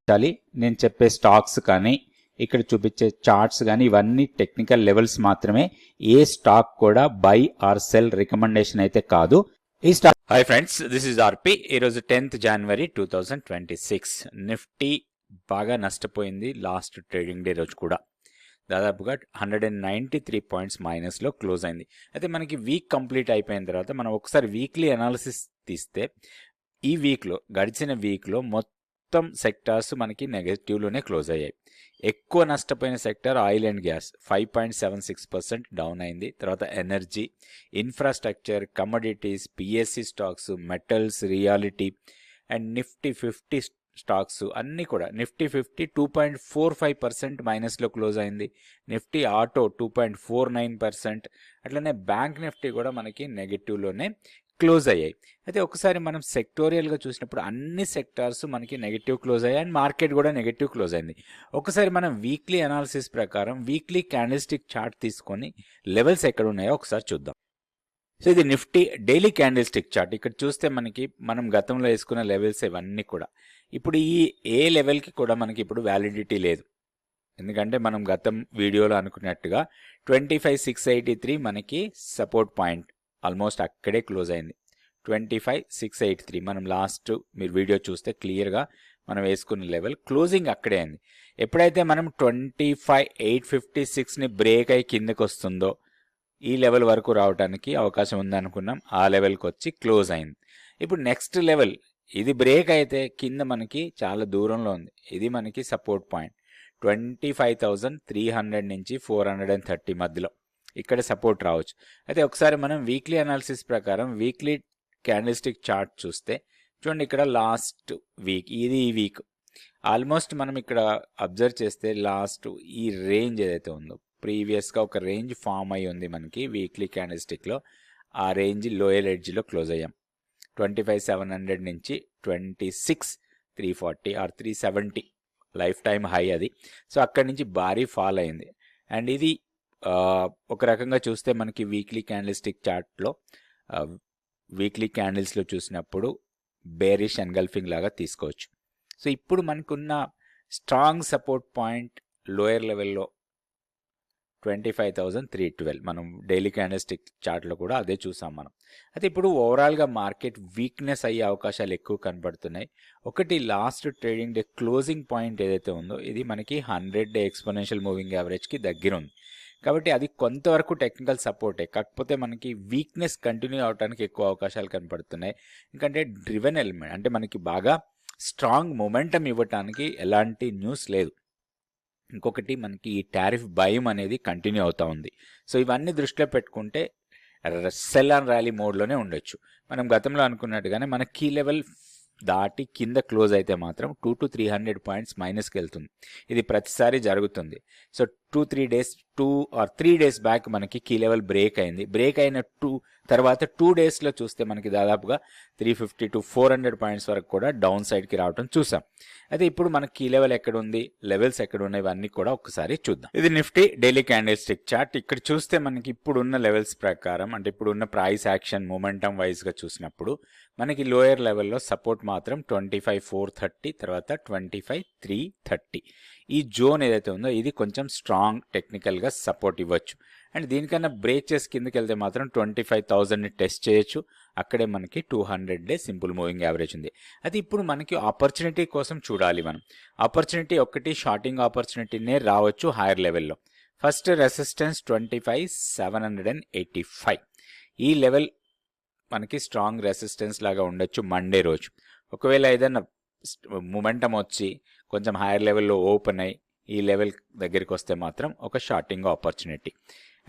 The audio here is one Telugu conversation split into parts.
నేను చెప్పే స్టాక్స్ కానీ ఇక్కడ చూపించే చార్ట్స్ కానీ ఇవన్నీ టెక్నికల్ లెవెల్స్ మాత్రమే. ఏ స్టాక్ కూడా బై ఆర్ సెల్ రికమెండేషన్ అయితే కాదు. ఈ stock hi friends, this is RP. ఈరోజు 10th January 2026. నిఫ్టీ బాగా నష్టపోయింది లాస్ట్ ట్రేడింగ్ డే రోజు కూడా. దాదాపుగా 193 పాయింట్స్ మైనస్లో క్లోజ్ అయింది. అయితే మనకి వీక్ కంప్లీట్ అయిపోయిన తర్వాత మనం ఒకసారి వీక్లీ అనాలిసిస్ తీస్తే ఈ వీక్లో గడిచిన వీక్లో మొత్తం సెక్టార్స్ మనకి నెగటివ్లోనే క్లోజ్ అయ్యాయి. ఎక్కువ నష్టపోయిన sector oil and gas 5.76% down అయింది. తర్వాత energy, infrastructure, commodities, PSC stocks, metals, reality and Nifty 50 stocks అన్నీ కూడా. నిఫ్టీ 50 2.45% మైనస్లో క్లోజ్ అయింది. Nifty auto 2.49%. అట్లనే బ్యాంక్ నిఫ్టీ కూడా మనకి నెగిటివ్లోనే క్లోజ్ అయ్యాయి. అయితే ఒకసారి మనం సెక్టోరియల్గా చూసినప్పుడు అన్ని సెక్టార్స్ మనకి నెగిటివ్ క్లోజ్ అయ్యాయి అండ్ మార్కెట్ కూడా నెగిటివ్ క్లోజ్ అయింది. ఒకసారి మనం వీక్లీ అనాలిసిస్ ప్రకారం వీక్లీ క్యాండిల్స్టిక్ చార్ట్ తీసుకొని లెవెల్స్ ఎక్కడ ఉన్నాయో ఒకసారి చూద్దాం. సో ఇది నిఫ్టీ డైలీ క్యాండిల్స్టిక్ చార్ట్. ఇక్కడ చూస్తే మనకి మనం గతంలో వేసుకున్న లెవెల్స్ ఇవన్నీ కూడా ఇప్పుడు ఈ ఏ లెవెల్కి కూడా మనకి ఇప్పుడు వ్యాలిడిటీ లేదు. ఎందుకంటే మనం గతం వీడియోలో అనుకున్నట్టుగా 25,683 మనకి సపోర్ట్ పాయింట్, ఆల్మోస్ట్ అక్కడే క్లోజ్ అయింది. 25,683 మనం లాస్ట్ మీరు వీడియో చూస్తే క్లియర్గా మనం వేసుకున్న లెవెల్ క్లోజింగ్ అక్కడే అయింది. ఎప్పుడైతే మనం 25,856ని బ్రేక్ అయ్యి కిందకి వస్తుందో ఈ లెవెల్ వరకు రావడానికి అవకాశం ఉందనుకున్నాం. ఆ లెవెల్కి వచ్చి క్లోజ్ అయింది. ఇప్పుడు నెక్స్ట్ లెవెల్ ఇది బ్రేక్ అయితే కింద మనకి చాలా దూరంలో ఉంది. ఇది మనకి సపోర్ట్ పాయింట్ 25,300 నుంచి 430 మధ్యలో ఇక్కడ సపోర్ట్ రావచ్చు. అయితే ఒకసారి మనం వీక్లీ అనాలిసిస్ ప్రకారం వీక్లీ క్యాండిల్స్టిక్ చార్ట్ చూస్తే చూడండి, ఇక్కడ లాస్ట్ వీక్ ఇది ఈ వీక్ ఆల్మోస్ట్ మనం ఇక్కడ అబ్జర్వ్ చేస్తే లాస్ట్ ఈ రేంజ్ ఏదైతే ఉందో ప్రీవియస్గా ఒక రేంజ్ ఫామ్ అయి ఉంది మనకి వీక్లీ క్యాండిల్స్టిక్లో. ఆ రేంజ్ లోయర్ ఎడ్జ్లో క్లోజ్ అయ్యాం. 25,700 నుంచి 26,340 ఆర్ 370 లైఫ్ టైమ్ హై అది. సో అక్కడి నుంచి భారీ ఫాల్ అయింది. అండ్ ఇది ఒక రకంగా చూస్తే మనకి వీక్లీ క్యాండిల్స్టిక్ చార్ట్లో వీక్లీ క్యాండిల్స్లో చూసినప్పుడు బేరిష్ ఎన్గల్ఫింగ్ లాగా తీసుకోవచ్చు. సో ఇప్పుడు మనకున్న స్ట్రాంగ్ సపోర్ట్ పాయింట్ లోయర్ లెవెల్లో 25,312 మనం డైలీ క్యాండిల్స్టిక్ చార్ట్లో కూడా అదే చూసాం మనం. అయితే ఇప్పుడు ఓవరాల్గా మార్కెట్ వీక్నెస్ అయ్యే అవకాశాలు ఎక్కువ కనబడుతున్నాయి. ఒకటి last trading day closing point ఏదైతే ఉందో ఇది మనకి 100-day ఎక్స్పోనెన్షియల్ మూవింగ్ యావరేజ్కి దగ్గర ఉంది. కాబట్టి అది కొంతవరకు టెక్నికల్ సపోర్టే, కాకపోతే మనకి వీక్నెస్ కంటిన్యూ అవడానికి ఎక్కువ అవకాశాలు కనపడుతున్నాయి. ఎందుకంటే డ్రివెన్ ఎలిమెంట్ అంటే మనకి బాగా స్ట్రాంగ్ మొమెంటం ఇవ్వటానికి ఎలాంటి న్యూస్ లేదు. ఇంకొకటి మనకి ఈ టారిఫ్ భయం అనేది కంటిన్యూ అవుతూ ఉంది. సో ఇవన్నీ దృష్టిలో పెట్టుకుంటే సెల్ అండ్ ర్యాలీ మోడ్లోనే ఉండొచ్చు. మనం గతంలో అనుకున్నట్టుగానే మన కీ లెవెల్ దాటి కింద క్లోజ్ అయితే మాత్రం 200-300 పాయింట్స్ మైనస్కి వెళ్తుంది. ఇది ప్రతిసారి జరుగుతుంది. సో 3 డేస్ బ్యాక్ మనకి కీ లెవెల్ బ్రేక్ అయింది. బ్రేక్ అయిన తర్వాత 2 డేస్లో చూస్తే మనకి దాదాపుగా 350-400 పాయింట్స్ వరకు కూడా డౌన్ సైడ్కి రావడం చూసాం. అయితే ఇప్పుడు మనకి కీ లెవెల్ ఎక్కడ ఉంది, లెవెల్స్ ఎక్కడ ఉన్నాయి, ఇవన్నీ కూడా ఒకసారి చూద్దాం. ఇది నిఫ్టీ డైలీ క్యాండిల్స్టిక్ చార్ట్. ఇక్కడ చూస్తే మనకి ఇప్పుడున్న లెవెల్స్ ప్రకారం అంటే ఇప్పుడున్న ప్రైస్ యాక్షన్ మొమెంటం వైజ్గా చూసినప్పుడు మనకి లోయర్ లెవెల్లో సపోర్ట్ మాత్రం 25,430 తర్వాత 25,330. ఈ జోన్ ఏదైతే ఉందో ఇది కొంచెం స్ట్రాంగ్ టెక్నికల్గా సపోర్ట్ ఇవ్వచ్చు. అండ్ దీనికన్నా బ్రేక్ చేసి కిందకి వెళ్తే మాత్రం 25,000ని టెస్ట్ చేయొచ్చు. అక్కడే మనకి 200-day సింపుల్ మూవింగ్ యావరేజ్ ఉంది. అది ఇప్పుడు మనకి ఆపర్చునిటీ కోసం చూడాలి మనం. ఆపర్చునిటీ ఒకటి షార్టింగ్ ఆపర్చునిటీనే రావచ్చు హైయర్ లెవెల్లో. First resistance 25,785. ఈ లెవెల్ మనకి స్ట్రాంగ్ రెసిస్టెన్స్ లాగా ఉండొచ్చు మండే రోజు. ఒకవేళ ఏదైనా మొమెంటం వచ్చి కొంచెం హైయర్ లెవెల్లో ఓపెన్ అయ్యి ఈ లెవెల్ దగ్గరికి వస్తే మాత్రం ఒక షార్టింగ్ ఆపర్చునిటీ.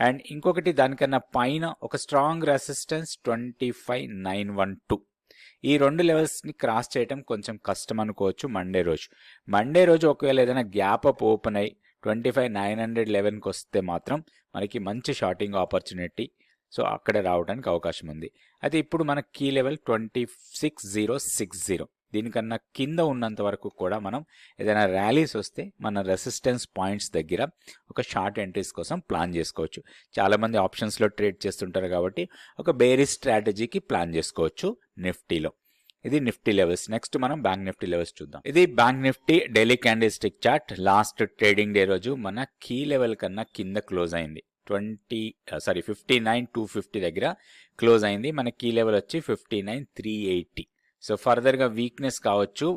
అండ్ ఇంకొకటి దానికన్నా పైన ఒక స్ట్రాంగ్ రెసిస్టెన్స్ 25,912. ఈ రెండు లెవెల్స్ని క్రాస్ చేయడం కొంచెం కష్టం అనుకోవచ్చు మండే రోజు ఒకవేళ ఏదైనా గ్యాప్ అప్ ఓపెన్ అయ్యి 25,911కి వస్తే మాత్రం మనకి మంచి షార్టింగ్ ఆపర్చునిటీ సో అక్కడ రావడానికి అవకాశం ఉంది. అయితే ఇప్పుడు మన కీ లెవెల్ 26,060. దీనికన్నా కింద ఉన్నంత వరకు కూడా మనం ఏదైనా ర్యాలీస్ వస్తే మన రెసిస్టెన్స్ పాయింట్స్ దగ్గర ఒక షార్ట్ ఎంట్రీస్ కోసం ప్లాన్ చేసుకోవచ్చు. చాలామంది ఆప్షన్స్లో ట్రేడ్ చేస్తుంటారు కాబట్టి ఒక బేరిష్ స్ట్రాటజీకి ప్లాన్ చేసుకోవచ్చు నిఫ్టీలో. ఇది నిఫ్టీ లెవెల్స్. నెక్స్ట్ మనం బ్యాంక్ నిఫ్టీ లెవెల్స్ చూద్దాం. ఇది bank Nifty daily candle stick chart. Last trading day రోజు మన కీ లెవెల్ కన్నా కింద క్లోజ్ అయింది. 59,250 దగ్గర క్లోజ్ అయింది. మన కీ లెవెల్ వచ్చి 59,380. సో ఫర్దర్గా వీక్నెస్ కావచ్చు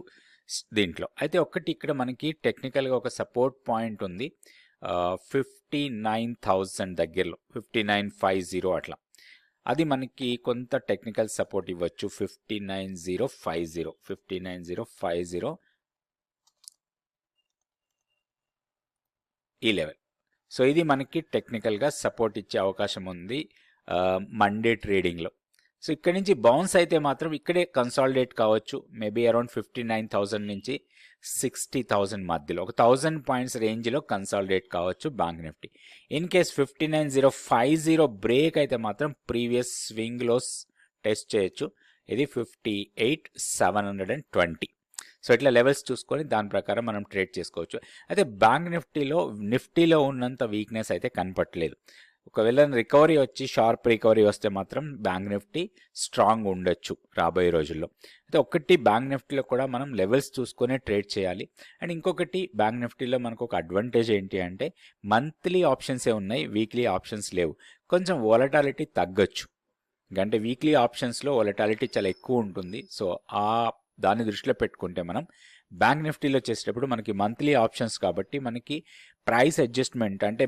దీంట్లో. అయితే ఒక్కటి ఇక్కడ మనకి టెక్నికల్గా ఒక సపోర్ట్ పాయింట్ ఉంది 59,000 దగ్గరలో, 59,50 అట్లా. అది మనకి కొంత టెక్నికల్ సపోర్ట్ ఇవ్వచ్చు. 59,050 ఈ లెవెల్. సో ఇది మనకి టెక్నికల్గా సపోర్ట్ ఇచ్చే అవకాశం ఉంది మండే ట్రేడింగ్లో. సో ఇక్కడ నుంచి బౌన్స్ అయితే మాత్రం ఇక్కడే కన్సాలిడేట్ కావచ్చు. మేబీ అరౌండ్ 59,000 నుంచి 60,000 మధ్యలో ఒక 1000 పాయింట్స్ రేంజ్లో కన్సాలిడేట్ కావచ్చు bank Nifty. In case 59,050 break అయితే మాత్రం ప్రీవియస్ స్వింగ్లోస్ టెస్ట్ చేయొచ్చు. ఇది 58,720. సో ఇట్లా లెవెల్స్ చూసుకొని దాని ప్రకారం మనం ట్రేడ్ చేసుకోవచ్చు. అయితే బ్యాంక్ నిఫ్టీలో ఉన్నంత వీక్నెస్ అయితే కనపట్లేదు. ఒకవేళ రికవరీ వచ్చి షార్ప్ రికవరీ వస్తే మాత్రం బ్యాంక్ నిఫ్టీ స్ట్రాంగ్ ఉండొచ్చు రాబోయే రోజుల్లో. అయితే ఒకటి బ్యాంక్ నిఫ్టీలో కూడా మనం లెవెల్స్ చూసుకొని ట్రేడ్ చేయాలి. అండ్ ఇంకొకటి బ్యాంక్ నిఫ్టీలో మనకు ఒక అడ్వాంటేజ్ ఏంటి అంటే మంత్లీ ఆప్షన్సే ఉన్నాయి, వీక్లీ ఆప్షన్స్ లేవు. కొంచెం వోలటాలిటీ తగ్గొచ్చు. అంటే వీక్లీ ఆప్షన్స్లో వోలటాలిటీ చాలా ఎక్కువ ఉంటుంది. సో దాన్ని దృష్టిలో పెట్టుకుంటే మనం బ్యాంక్ నిఫ్టీలో చేసేటప్పుడు మనకి మంత్లీ ఆప్షన్స్ కాబట్టి మనకి ప్రైస్ అడ్జస్ట్మెంట్ అంటే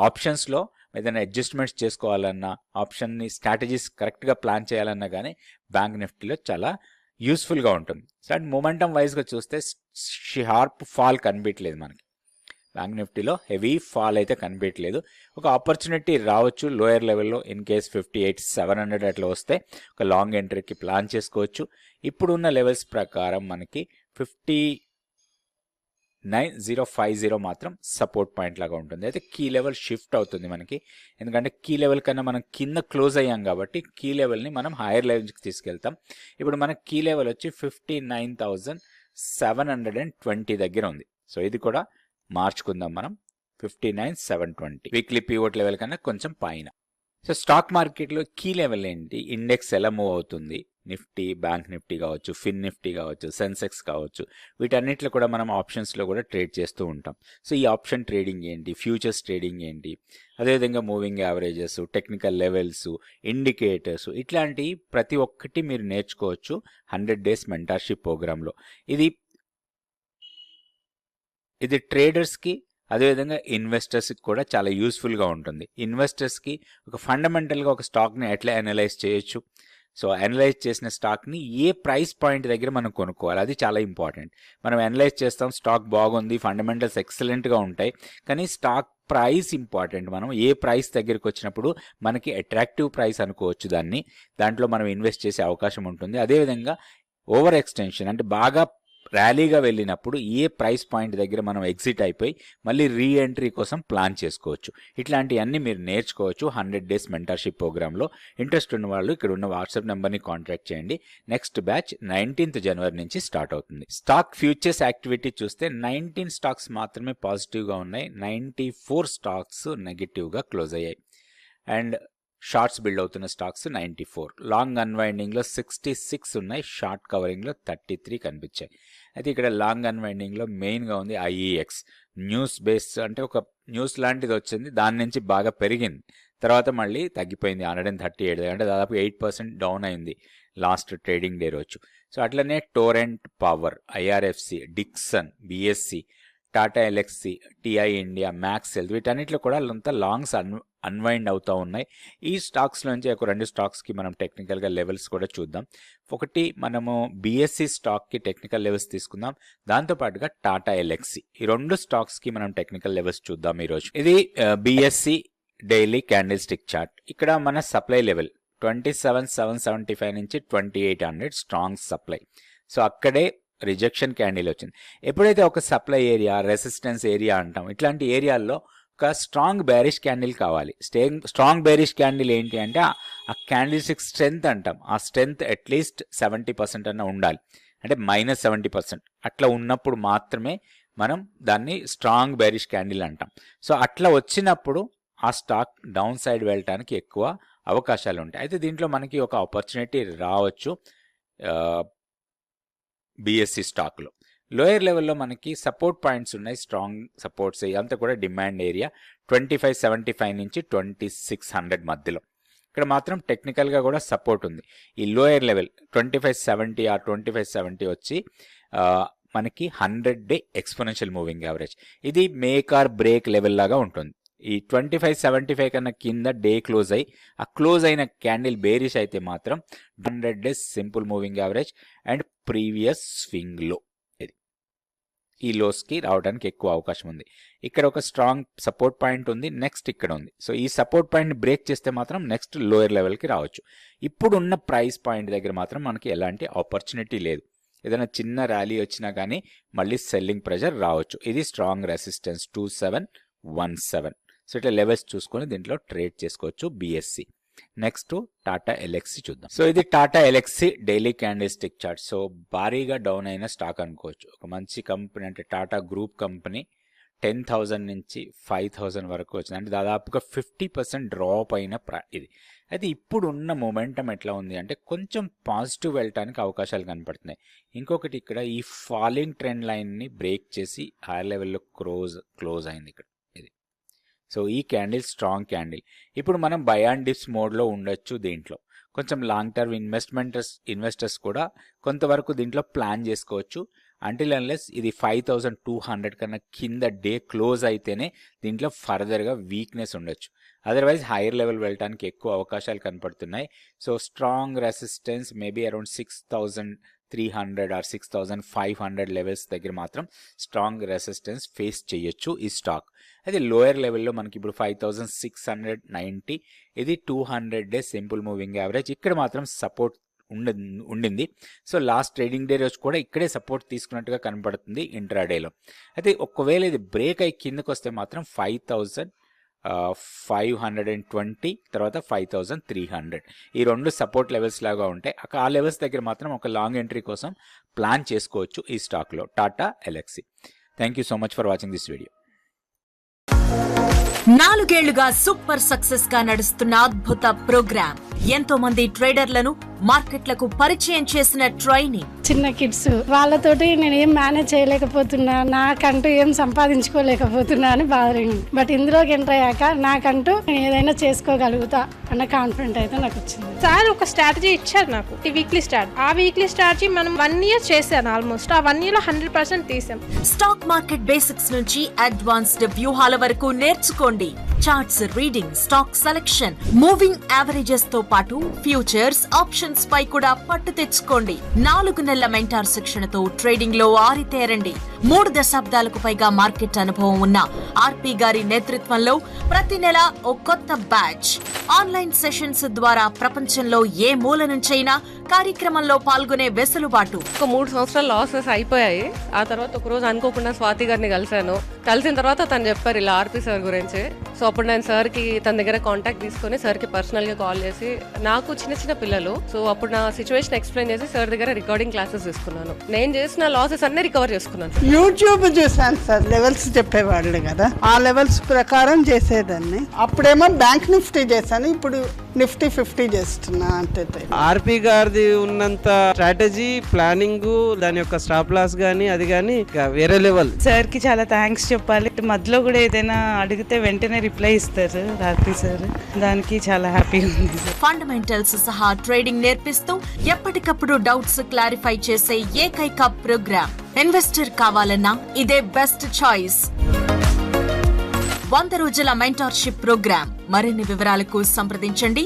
ఆప్షన్స్లో ఏదైనా అడ్జస్ట్మెంట్స్ చేసుకోవాలన్నా, ఆప్షన్ని స్ట్రాటజీస్ కరెక్ట్గా ప్లాన్ చేయాలన్నా కానీ బ్యాంక్ నిఫ్టీలో చాలా యూస్ఫుల్గా ఉంటుంది. సో అండ్ మొమెంటమ్ వైజ్గా చూస్తే షార్ప్ ఫాల్ కనిపించలేదు మనకి. బ్యాంక్ నిఫ్టీలో హెవీ ఫాల్ అయితే కనిపించలేదు. ఒక ఆపర్చునిటీ రావచ్చు లోయర్ లెవెల్లో. ఇన్ కేస్ 58,700 అట్లా వస్తే ఒక లాంగ్ ఎంట్రీకి ప్లాన్ చేసుకోవచ్చు. ఇప్పుడున్న లెవెల్స్ ప్రకారం మనకి 59,050 మాత్రం సపోర్ట్ పాయింట్ లాగా ఉంటుంది. అయితే కీ లెవెల్ షిఫ్ట్ అవుతుంది మనకి. ఎందుకంటే కీ లెవెల్ కన్నా మనం కింద క్లోజ్ అయ్యాం కాబట్టి కీ లెవెల్ని మనం హైయర్ లెవెల్కి తీసుకెళ్తాం. ఇప్పుడు మన కీ లెవెల్ వచ్చి 59,720 దగ్గర ఉంది. సో ఇది కూడా మార్చుకుందాం మనం 59,720. వీక్లీ పివోట్ లెవెల్ కన్నా కొంచెం పైన. సో స్టాక్ మార్కెట్లో కీ లెవెల్ ఏంటి, ఇండెక్స్ ఎలా మూవ్ అవుతుంది, నిఫ్టీ, బ్యాంక్ నిఫ్టీ కావచ్చు, ఫిన్ నిఫ్టీ కావచ్చు, సెన్సెక్స్ కావచ్చు, వీటన్నిటిలో కూడా మనం ఆప్షన్స్లో కూడా ట్రేడ్ చేస్తూ ఉంటాం. సో ఈ ఆప్షన్ ట్రేడింగ్ ఏంటి, ఫ్యూచర్స్ ట్రేడింగ్ ఏంటి, అదేవిధంగా moving averages, technical levels, indicators, ఇట్లాంటి ప్రతి ఒక్కటి మీరు నేర్చుకోవచ్చు 100 days మెంటర్షిప్ ప్రోగ్రాంలో. ఇది ట్రేడర్స్కి అదేవిధంగా ఇన్వెస్టర్స్కి కూడా చాలా యూస్ఫుల్గా ఉంటుంది. ఇన్వెస్టర్స్కి ఒక ఫండమెంటల్గా ఒక స్టాక్ని ఎట్లా అనలైజ్ చేయొచ్చు, సో అనలైజ్ చేసిన స్టాక్ని ఏ ప్రైస్ పాయింట్ దగ్గర మనం కొనుక్కోవాలి, అది చాలా ఇంపార్టెంట్. మనం అనలైజ్ చేస్తాం, స్టాక్ బాగుంది, ఫండమెంటల్స్ ఎక్సలెంట్గా ఉంటాయి, కానీ స్టాక్ ప్రైస్ ఇంపార్టెంట్. మనం ఏ ప్రైస్ దగ్గరికి వచ్చినప్పుడు మనకి అట్రాక్టివ్ ప్రైస్ అనుకోవచ్చు దాంట్లో మనం ఇన్వెస్ట్ చేసే అవకాశం ఉంటుంది. అదేవిధంగా ఓవర్ ఎక్స్టెన్షన్ అంటే బాగా ర్యాలీగా వెళ్ళినప్పుడు ఏ ప్రైస్ పాయింట్ దగ్గర మనం ఎగ్జిట్ అయిపోయి మళ్ళీ రీఎంట్రీ కోసం ప్లాన్ చేసుకోవచ్చు. ఇట్లాంటివన్నీ మీరు నేర్చుకోవచ్చు 100 days మెంటర్షిప్ ప్రోగ్రాంలో. ఇంట్రెస్ట్ ఉన్న వాళ్ళు ఇక్కడ ఉన్న వాట్సాప్ నెంబర్ని కాంటాక్ట్ చేయండి. నెక్స్ట్ బ్యాచ్ 19th January నుంచి స్టార్ట్ అవుతుంది. స్టాక్ ఫ్యూచర్స్ యాక్టివిటీ చూస్తే 19 స్టాక్స్ మాత్రమే పాజిటివ్గా ఉన్నాయి, 94 స్టాక్స్ నెగిటివ్గా క్లోజ్ అయ్యాయి. అండ్ షార్ట్స్ బిల్డ్ అవుతున్న స్టాక్స్ 94, లాంగ్ అన్వైండింగ్లో 66 ఉన్నాయి, షార్ట్ కవరింగ్లో 33 కనిపించాయి. అయితే ఇక్కడ లాంగ్ అన్వైండింగ్లో మెయిన్గా ఉంది ఐఈఎక్స్. న్యూస్ బేస్ అంటే ఒక న్యూస్ లాంటిది వచ్చింది, దాని నుంచి బాగా పెరిగింది, తర్వాత మళ్ళీ తగ్గిపోయింది 138, అంటే దాదాపు 8% డౌన్ అయింది లాస్ట్ ట్రేడింగ్ డే రోజు. సో అట్లనే torrent power, IRFC, Dixon, BSc, Tata LXI, TI India, max health, వీటన్నిటిలో కూడా అంతా లాంగ్స్ అన్వైండ్ అవుతూ ఉన్నాయి. ఈ స్టాక్స్లోంచి ఒక 2 స్టాక్స్కి మనం టెక్నికల్గా లెవెల్స్ కూడా చూద్దాం. ఒకటి మనము బిఎస్సి స్టాక్కి టెక్నికల్ లెవెల్స్ తీసుకుందాం, దాంతోపాటుగా టాటా ఎల్ఎక్సీ, ఈ 2 స్టాక్స్కి మనం టెక్నికల్ లెవెల్స్ చూద్దాం ఈరోజు. ఇది BSc daily candle stick chart. ఇక్కడ మన సప్లై లెవెల్ 27,775 నుంచి 2,800 స్ట్రాంగ్ సప్లై. సో అక్కడే రిజెక్షన్ క్యాండిల్ వచ్చింది. ఎప్పుడైతే ఒక సప్లై ఏరియా, రెసిస్టెన్స్ ఏరియా అంటాం, ఇట్లాంటి ఏరియాల్లో ఒక స్ట్రాంగ్ బేరిష్ క్యాండిల్ కావాలి. స్ట్రాంగ్ బేరిష్ క్యాండిల్ ఏంటి అంటే ఆ క్యాండిల్ స్టిక్ స్ట్రెంత్ అంటాం, ఆ స్ట్రెంత్ అట్లీస్ట్ 70% అన్న ఉండాలి, అంటే -70%. అట్లా ఉన్నప్పుడు మాత్రమే మనం దాన్ని స్ట్రాంగ్ బేరిష్ క్యాండిల్ అంటాం. సో అట్లా వచ్చినప్పుడు ఆ స్టాక్ డౌన్ సైడ్ వెళ్ళటానికి ఎక్కువ అవకాశాలు ఉంటాయి. అయితే దీంట్లో మనకి ఒక ఆపర్చునిటీ రావచ్చు. బిఎస్సి స్టాక్లో. లోయర్ లెవెల్లో మనకి సపోర్ట్ పాయింట్స్ ఉన్నాయి, స్ట్రాంగ్ సపోర్ట్స్. అంతా కూడా డిమాండ్ ఏరియా 2575 నుంచి 2600 మధ్యలో. ఇక్కడ మాత్రం టెక్నికల్గా కూడా సపోర్ట్ ఉంది. ఈ లోయర్ లెవెల్ 2570 ఆ 2570 వచ్చి మనకి 100-day ఎక్స్పోనెన్షియల్ మూవింగ్ యావరేజ్. ఇది మేక్ ఆర్ బ్రేక్ లెవెల్ లాగా ఉంటుంది. ఈ 2575 కన్నా కింద డే క్లోజ్ అయ్యి ఆ క్లోజ్ అయిన క్యాండిల్ బేరిష్ అయితే మాత్రం 100 days simple moving average and previous swing లో ఇది ఈ లోస్కి రావడానికి ఎక్కువ అవకాశం ఉంది. ఇక్కడ ఒక స్ట్రాంగ్ సపోర్ట్ పాయింట్ ఉంది, నెక్స్ట్ ఇక్కడ ఉంది. సో ఈ సపోర్ట్ పాయింట్ బ్రేక్ చేస్తే మాత్రం నెక్స్ట్ లోయర్ లెవెల్కి రావచ్చు. ఇప్పుడు ఉన్న ప్రైస్ పాయింట్ దగ్గర మాత్రం మనకి ఎలాంటి ఆపర్చునిటీ లేదు. ఏదైనా చిన్న ర్యాలీ వచ్చినా కానీ మళ్ళీ సెల్లింగ్ ప్రెషర్ రావచ్చు. ఇది స్ట్రాంగ్ రెసిస్టెన్స్ 2717. సో ఇట్లా లెవెల్స్ చూసుకొని దీంట్లో ట్రేడ్ చేసుకోవచ్చు బిఎస్సి. నెక్స్ట్ టాటా ఎల్ఎక్సీ చూద్దాం. సో ఇది Tata LXI daily candle stick chart. So భారీగా డౌన్ అయిన స్టాక్ అనుకోవచ్చు. ఒక మంచి కంపెనీ అంటే టాటా గ్రూప్ కంపెనీ 10,000 నుంచి 5,000 వరకు వచ్చింది. అంటే దాదాపుగా 50% డ్రాప్ అయిన ఇది. అయితే ఇప్పుడు ఉన్న మొమెంటం ఎట్లా ఉంది అంటే కొంచెం పాజిటివ్ వెళ్ళటానికి అవకాశాలు కనపడుతున్నాయి. ఇంకొకటి ఇక్కడ ఈ ఫాలింగ్ ట్రెండ్ లైన్ని బ్రేక్ చేసి హైయర్ లెవెల్లో క్లోజ్ అయింది ఇక్కడ ఇది. సో ఈ క్యాండిల్ స్ట్రాంగ్ క్యాండిల్. ఇప్పుడు మనం బై అండ్ డిప్స్ మోడ్లో ఉండొచ్చు. దీంట్లో కొంచెం లాంగ్ టర్మ్ ఇన్వెస్టర్స్ కూడా కొంతవరకు దీంట్లో ప్లాన్ చేసుకోవచ్చు. అంటిల్ అన్లెస్ ఇది 5200 కన్నా కింద డే క్లోజ్ అయితేనే దీంట్లో ఫర్దర్గా వీక్నెస్ ఉండొచ్చు. అదర్వైజ్ హైయర్ లెవెల్ వెళ్ళడానికి ఎక్కువ అవకాశాలు కనపడుతున్నాయి. So strong resistance maybe around 6300 or 6500 levels దగ్గర మాత్రం స్ట్రాంగ్ రెసిస్టెన్స్ ఫేస్ చేయొచ్చు ఈ స్టాక్. అయితే లోయర్ లెవెల్లో మనకి ఇప్పుడు 5690, ఇది 200 days సింపుల్ మూవింగ్ యావరేజ్. ఇక్కడ మాత్రం సపోర్ట్ ఉండింది. సో లాస్ట్ ట్రేడింగ్ డే రోజు కూడా ఇక్కడే సపోర్ట్ తీసుకున్నట్టుగా కనపడుతుంది ఇంట్రాడేలో. అయితే ఒకవేళ ఇది బ్రేక్ అయ్యి కిందకు వస్తే మాత్రం 5520 తర్వాత 5300 ఈ రెండు సపోర్ట్ లెవెల్స్ లాగా ఉంటాయి. ఆ లెవెల్స్ దగ్గర మాత్రం ఒక లాంగ్ ఎంట్రీ కోసం ప్లాన్ చేసుకోవచ్చు ఈ స్టాక్లో Tata LXI. Thank you so much for watching this video. 4 ఏళ్లుగా సూపర్ సక్సెస్ గా నడుస్తున్న అద్భుత ప్రోగ్రామ్. ఎంతో మంది ట్రేడర్లను మార్కెట్లకు పరిచయం చేసిన ట్రైనింగ్. చిన్న కిడ్స్ వాళ్ళతోటి నేను ఏం మేనేజ్ చేయలేకపోతున్నా, నాకంటూ ఏం సంపాదించుకోలేకపోతున్నా అని బాధరింది. బట్ ఇందులోకి ఎంటర్ అయ్యాక నాకంటూ నేను ఏదైనా చేసుకోగలుగుతా అన్న కాన్ఫిడెంట్ అయితే నాకు వచ్చింది. సార్ ఒక స్ట్రాటజీ ఇచ్చారు నాకు, వీక్లీ స్ట్రాటజీ. ఆ వీక్లీ స్ట్రాటజీ మనం 1 year చేశాను. ఆల్మోస్ట్ ఆ 1 year లో 100% తీసాం. స్టాక్ మార్కెట్ బేసిక్స్ నుంచి అడ్వాన్స్డ్ వ్యూహాల వరకు నేర్చుకోండి. Charts reading, stock selection, moving averages తో పాటు ఫ్యూచర్స్, ఆప్షన్స్ పై కూడా పట్టు తెచ్చుకోండి. 4 నెలల మెంటార్ శిక్షణతో ట్రేడింగ్ లో ఆరితేరండి. 3 దశాబ్దాలకు పైగా మార్కెట్ అనుభవం ఉన్న ఆర్పి గారి నేతృత్వంలో ప్రతి నెల ఓ కొత్త బ్యాచ్. ఆన్లైన్ సెషన్స్ ద్వారా ప్రపంచంలో ఏ మూల నుంచైనా కార్యక్రమంలో పాల్గొనే వెసులుబాటు. ఒక 3 సంవత్సరాలు లాసెస్ అయిపోయాయి. ఆ తర్వాత ఒక రోజు అనుకోకుండా స్వాతి గారిని కలిసిన తర్వాత తను చెప్పారు ఇలా ఆర్పి సార్ గురించి. సో అప్పుడు నేను సార్కి తన దగ్గర కాంటాక్ట్ తీసుకుని సార్కి పర్సనల్గా కాల్ చేసి, నాకు చిన్న పిల్లలు, సో అప్పుడు నా సిచ్యువేషన్ ఎక్స్ప్లెయిన్ చేసి సార్ దగ్గర రికార్డింగ్ క్లాసెస్ తీసుకున్నాను. నేను చేసిన లాసెస్ అన్ని రికవర్ చేసుకున్నాను. యూట్యూబ్ చూసాను సార్, లెవెల్స్ చెప్పేవాళ్ళు కదా, ఆ లెవెల్స్ ప్రకారం చేసేదాన్ని. అప్పుడేమో బ్యాంక్ నిఫ్టీ చేశాను, ఇప్పుడు నిఫ్టీ 50 చేస్తున్నా. అంతే. ఆర్పి గారిది ఉన్నంత స్ట్రాటజీ, ప్లానింగ్, దాని యొక్క స్టాప్ లాస్ గానీ అది గానీ వేరే లెవెల్. సార్ కి చాలా థ్యాంక్స్ చెప్పాలి. మధ్యలో కూడా ఏదైనా అడిగితే వెంటనే రిప్లై ఇస్తారు ఆర్పి సార్, దానికి చాలా హ్యాపీగా ఉంది. ఫండమెంటల్స్ సహా ట్రేడింగ్ నేర్పిస్తూ ఎప్పటికప్పుడు డౌట్స్ క్లారిఫై చేసే ఏకైక ప్రోగ్రామ్. ఇన్వెస్టర్ కావాలన్నా ఇదే బెస్ట్ చాయిస్. 100 రోజుల మెంటార్షిప్ ప్రోగ్రామ్. మరిన్ని వివరాలకు సంప్రదించండి